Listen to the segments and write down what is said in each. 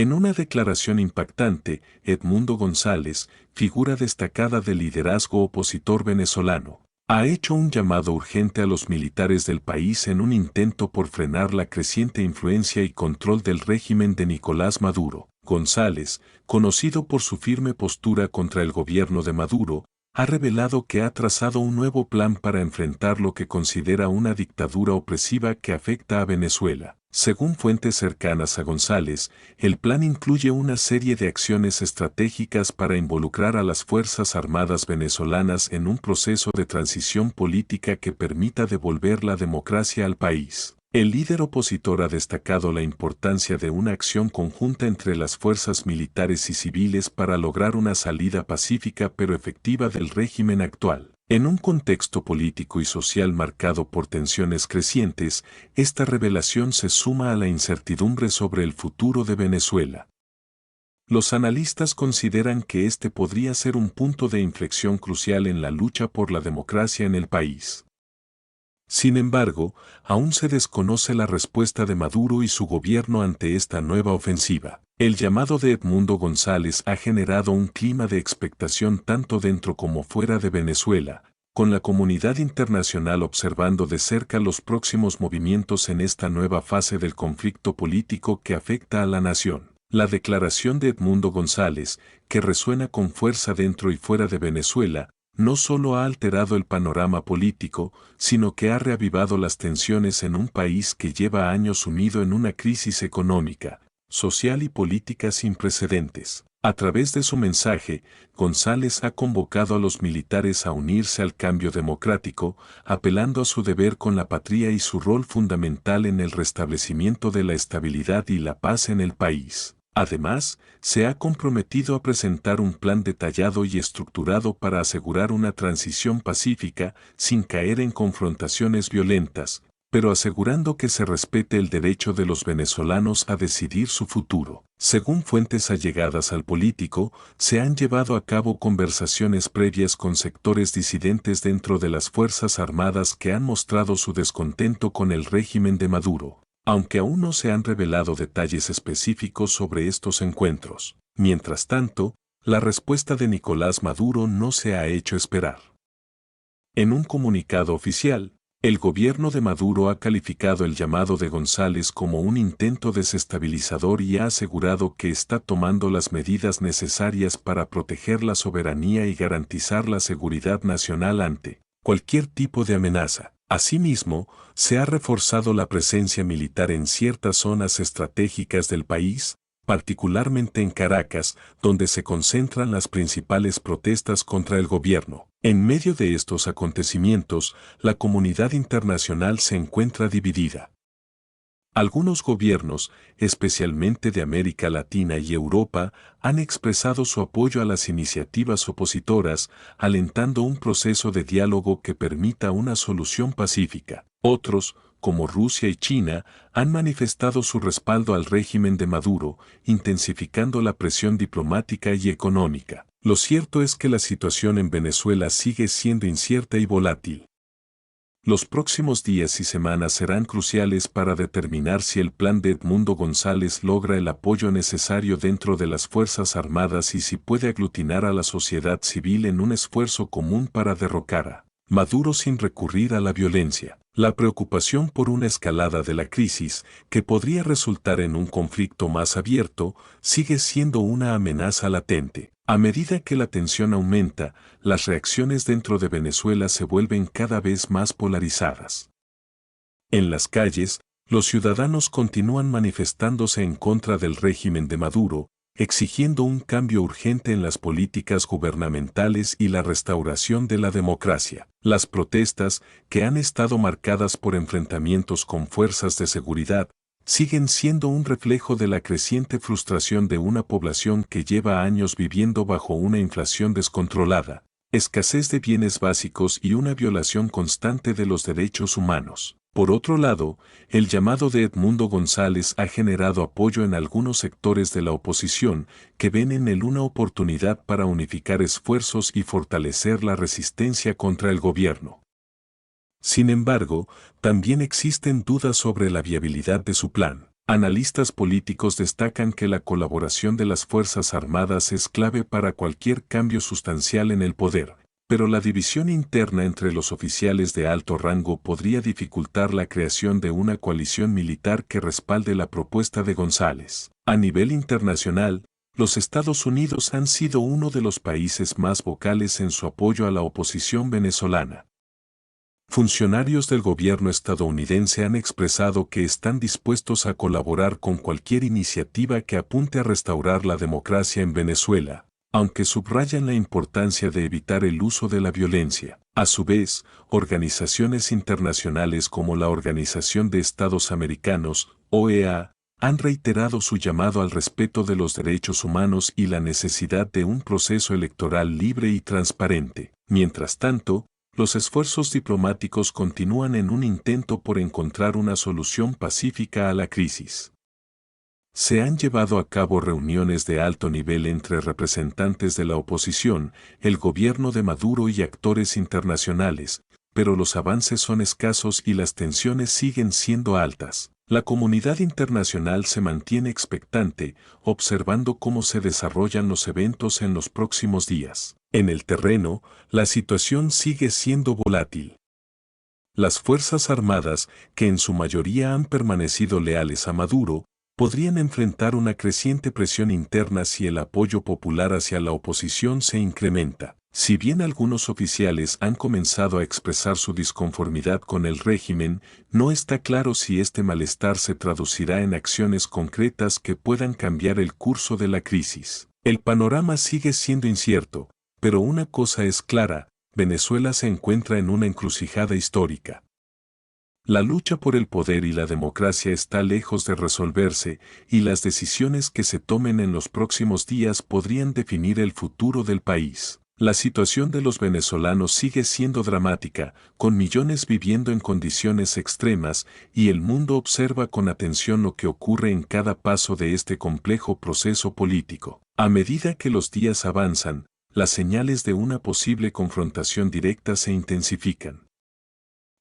En una declaración impactante, Edmundo González, figura destacada del liderazgo opositor venezolano, ha hecho un llamado urgente a los militares del país en un intento por frenar la creciente influencia y control del régimen de Nicolás Maduro. González, conocido por su firme postura contra el gobierno de Maduro, ha revelado que ha trazado un nuevo plan para enfrentar lo que considera una dictadura opresiva que afecta a Venezuela. Según fuentes cercanas a González, el plan incluye una serie de acciones estratégicas para involucrar a las Fuerzas Armadas venezolanas en un proceso de transición política que permita devolver la democracia al país. El líder opositor ha destacado la importancia de una acción conjunta entre las fuerzas militares y civiles para lograr una salida pacífica pero efectiva del régimen actual. En un contexto político y social marcado por tensiones crecientes, esta revelación se suma a la incertidumbre sobre el futuro de Venezuela. Los analistas consideran que este podría ser un punto de inflexión crucial en la lucha por la democracia en el país. Sin embargo, aún se desconoce la respuesta de Maduro y su gobierno ante esta nueva ofensiva. El llamado de Edmundo González ha generado un clima de expectación tanto dentro como fuera de Venezuela, con la comunidad internacional observando de cerca los próximos movimientos en esta nueva fase del conflicto político que afecta a la nación. La declaración de Edmundo González, que resuena con fuerza dentro y fuera de Venezuela, no solo ha alterado el panorama político, sino que ha reavivado las tensiones en un país que lleva años sumido en una crisis económica, social y política sin precedentes. A través de su mensaje, González ha convocado a los militares a unirse al cambio democrático, apelando a su deber con la patria y su rol fundamental en el restablecimiento de la estabilidad y la paz en el país. Además, se ha comprometido a presentar un plan detallado y estructurado para asegurar una transición pacífica sin caer en confrontaciones violentas, pero asegurando que se respete el derecho de los venezolanos a decidir su futuro. Según fuentes allegadas al político, se han llevado a cabo conversaciones previas con sectores disidentes dentro de las Fuerzas Armadas que han mostrado su descontento con el régimen de Maduro, aunque aún no se han revelado detalles específicos sobre estos encuentros. Mientras tanto, la respuesta de Nicolás Maduro no se ha hecho esperar. En un comunicado oficial, el gobierno de Maduro ha calificado el llamado de González como un intento desestabilizador y ha asegurado que está tomando las medidas necesarias para proteger la soberanía y garantizar la seguridad nacional ante cualquier tipo de amenaza. Asimismo, se ha reforzado la presencia militar en ciertas zonas estratégicas del país, particularmente en Caracas, donde se concentran las principales protestas contra el gobierno. En medio de estos acontecimientos, la comunidad internacional se encuentra dividida. Algunos gobiernos, especialmente de América Latina y Europa, han expresado su apoyo a las iniciativas opositoras, alentando un proceso de diálogo que permita una solución pacífica. Otros, como Rusia y China, han manifestado su respaldo al régimen de Maduro, intensificando la presión diplomática y económica. Lo cierto es que la situación en Venezuela sigue siendo incierta y volátil. Los próximos días y semanas serán cruciales para determinar si el plan de Edmundo González logra el apoyo necesario dentro de las Fuerzas Armadas y si puede aglutinar a la sociedad civil en un esfuerzo común para derrocar a Maduro sin recurrir a la violencia. La preocupación por una escalada de la crisis, que podría resultar en un conflicto más abierto, sigue siendo una amenaza latente. A medida que la tensión aumenta, las reacciones dentro de Venezuela se vuelven cada vez más polarizadas. En las calles, los ciudadanos continúan manifestándose en contra del régimen de Maduro, exigiendo un cambio urgente en las políticas gubernamentales y la restauración de la democracia. Las protestas, que han estado marcadas por enfrentamientos con fuerzas de seguridad, siguen siendo un reflejo de la creciente frustración de una población que lleva años viviendo bajo una inflación descontrolada, escasez de bienes básicos y una violación constante de los derechos humanos. Por otro lado, el llamado de Edmundo González ha generado apoyo en algunos sectores de la oposición que ven en él una oportunidad para unificar esfuerzos y fortalecer la resistencia contra el gobierno. Sin embargo, también existen dudas sobre la viabilidad de su plan. Analistas políticos destacan que la colaboración de las Fuerzas Armadas es clave para cualquier cambio sustancial en el poder, pero la división interna entre los oficiales de alto rango podría dificultar la creación de una coalición militar que respalde la propuesta de González. A nivel internacional, los Estados Unidos han sido uno de los países más vocales en su apoyo a la oposición venezolana. Funcionarios del gobierno estadounidense han expresado que están dispuestos a colaborar con cualquier iniciativa que apunte a restaurar la democracia en Venezuela, aunque subrayan la importancia de evitar el uso de la violencia. A su vez, organizaciones internacionales como la Organización de Estados Americanos, OEA, han reiterado su llamado al respeto de los derechos humanos y la necesidad de un proceso electoral libre y transparente. Mientras tanto, los esfuerzos diplomáticos continúan en un intento por encontrar una solución pacífica a la crisis. Se han llevado a cabo reuniones de alto nivel entre representantes de la oposición, el gobierno de Maduro y actores internacionales, pero los avances son escasos y las tensiones siguen siendo altas. La comunidad internacional se mantiene expectante, observando cómo se desarrollan los eventos en los próximos días. En el terreno, la situación sigue siendo volátil. Las Fuerzas Armadas, que en su mayoría han permanecido leales a Maduro, podrían enfrentar una creciente presión interna si el apoyo popular hacia la oposición se incrementa. Si bien algunos oficiales han comenzado a expresar su disconformidad con el régimen, no está claro si este malestar se traducirá en acciones concretas que puedan cambiar el curso de la crisis. El panorama sigue siendo incierto, pero una cosa es clara: Venezuela se encuentra en una encrucijada histórica. La lucha por el poder y la democracia está lejos de resolverse, y las decisiones que se tomen en los próximos días podrían definir el futuro del país. La situación de los venezolanos sigue siendo dramática, con millones viviendo en condiciones extremas, y el mundo observa con atención lo que ocurre en cada paso de este complejo proceso político. A medida que los días avanzan, las señales de una posible confrontación directa se intensifican.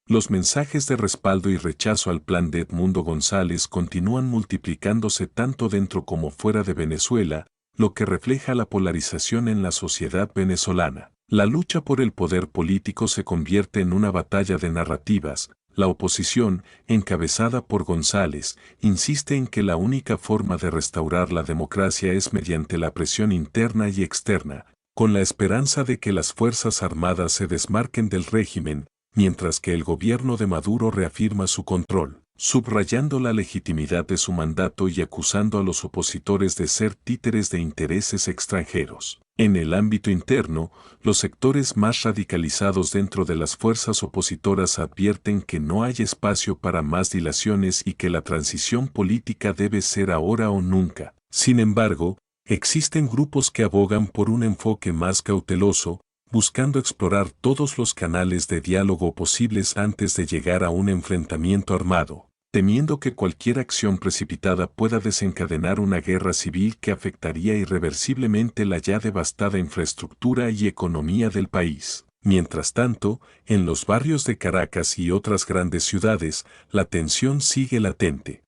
Los mensajes de respaldo y rechazo al plan de Edmundo González continúan multiplicándose tanto dentro como fuera de Venezuela, lo que refleja la polarización en la sociedad venezolana. La lucha por el poder político se convierte en una batalla de narrativas. La oposición, encabezada por González, insiste en que la única forma de restaurar la democracia es mediante la presión interna y externa, con la esperanza de que las Fuerzas Armadas se desmarquen del régimen, mientras que el gobierno de Maduro reafirma su control, subrayando la legitimidad de su mandato y acusando a los opositores de ser títeres de intereses extranjeros. En el ámbito interno, los sectores más radicalizados dentro de las fuerzas opositoras advierten que no hay espacio para más dilaciones y que la transición política debe ser ahora o nunca. Sin embargo, existen grupos que abogan por un enfoque más cauteloso, buscando explorar todos los canales de diálogo posibles antes de llegar a un enfrentamiento armado, temiendo que cualquier acción precipitada pueda desencadenar una guerra civil que afectaría irreversiblemente la ya devastada infraestructura y economía del país. Mientras tanto, en los barrios de Caracas y otras grandes ciudades, la tensión sigue latente.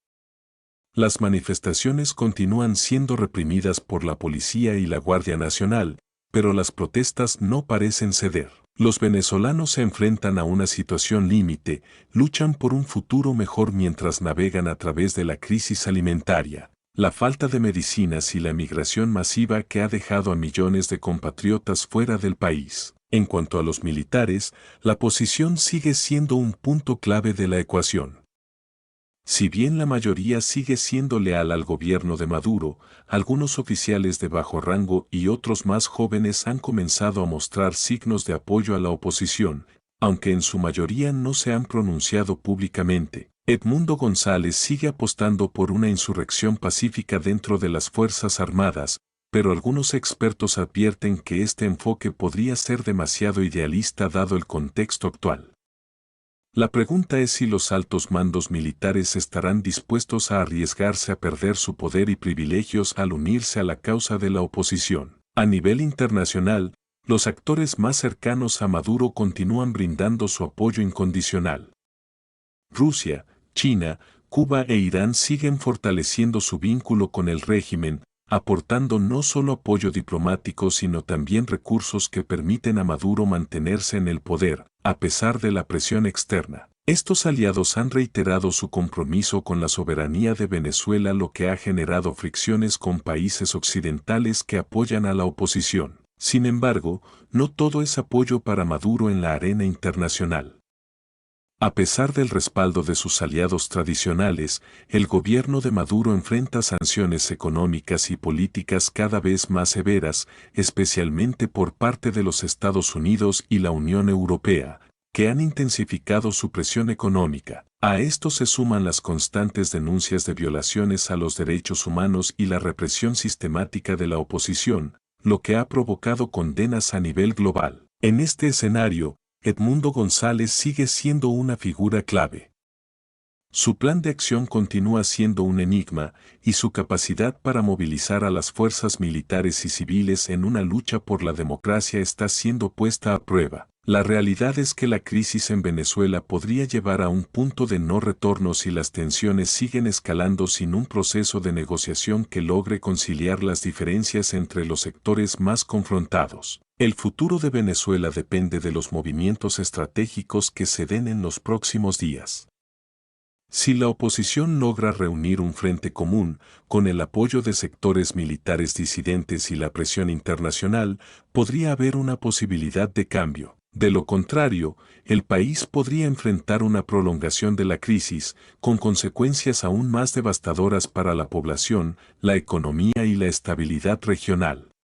Las manifestaciones continúan siendo reprimidas por la policía y la Guardia Nacional, pero las protestas no parecen ceder. Los venezolanos se enfrentan a una situación límite, luchan por un futuro mejor mientras navegan a través de la crisis alimentaria, la falta de medicinas y la migración masiva que ha dejado a millones de compatriotas fuera del país. En cuanto a los militares, la posición sigue siendo un punto clave de la ecuación. Si bien la mayoría sigue siendo leal al gobierno de Maduro, algunos oficiales de bajo rango y otros más jóvenes han comenzado a mostrar signos de apoyo a la oposición, aunque en su mayoría no se han pronunciado públicamente. Edmundo González sigue apostando por una insurrección pacífica dentro de las Fuerzas Armadas, pero algunos expertos advierten que este enfoque podría ser demasiado idealista dado el contexto actual. La pregunta es si los altos mandos militares estarán dispuestos a arriesgarse a perder su poder y privilegios al unirse a la causa de la oposición. A nivel internacional, los actores más cercanos a Maduro continúan brindando su apoyo incondicional. Rusia, China, Cuba e Irán siguen fortaleciendo su vínculo con el régimen, aportando no solo apoyo diplomático sino también recursos que permiten a Maduro mantenerse en el poder, a pesar de la presión externa. Estos aliados han reiterado su compromiso con la soberanía de Venezuela, lo que ha generado fricciones con países occidentales que apoyan a la oposición. Sin embargo, no todo es apoyo para Maduro en la arena internacional. A pesar del respaldo de sus aliados tradicionales, el gobierno de Maduro enfrenta sanciones económicas y políticas cada vez más severas, especialmente por parte de los Estados Unidos y la Unión Europea, que han intensificado su presión económica. A esto se suman las constantes denuncias de violaciones a los derechos humanos y la represión sistemática de la oposición, lo que ha provocado condenas a nivel global. En este escenario, Edmundo González sigue siendo una figura clave. Su plan de acción continúa siendo un enigma, y su capacidad para movilizar a las fuerzas militares y civiles en una lucha por la democracia está siendo puesta a prueba. La realidad es que la crisis en Venezuela podría llevar a un punto de no retorno si las tensiones siguen escalando sin un proceso de negociación que logre conciliar las diferencias entre los sectores más confrontados. El futuro de Venezuela depende de los movimientos estratégicos que se den en los próximos días. Si la oposición logra reunir un frente común, con el apoyo de sectores militares disidentes y la presión internacional, podría haber una posibilidad de cambio. De lo contrario, el país podría enfrentar una prolongación de la crisis, con consecuencias aún más devastadoras para la población, la economía y la estabilidad regional.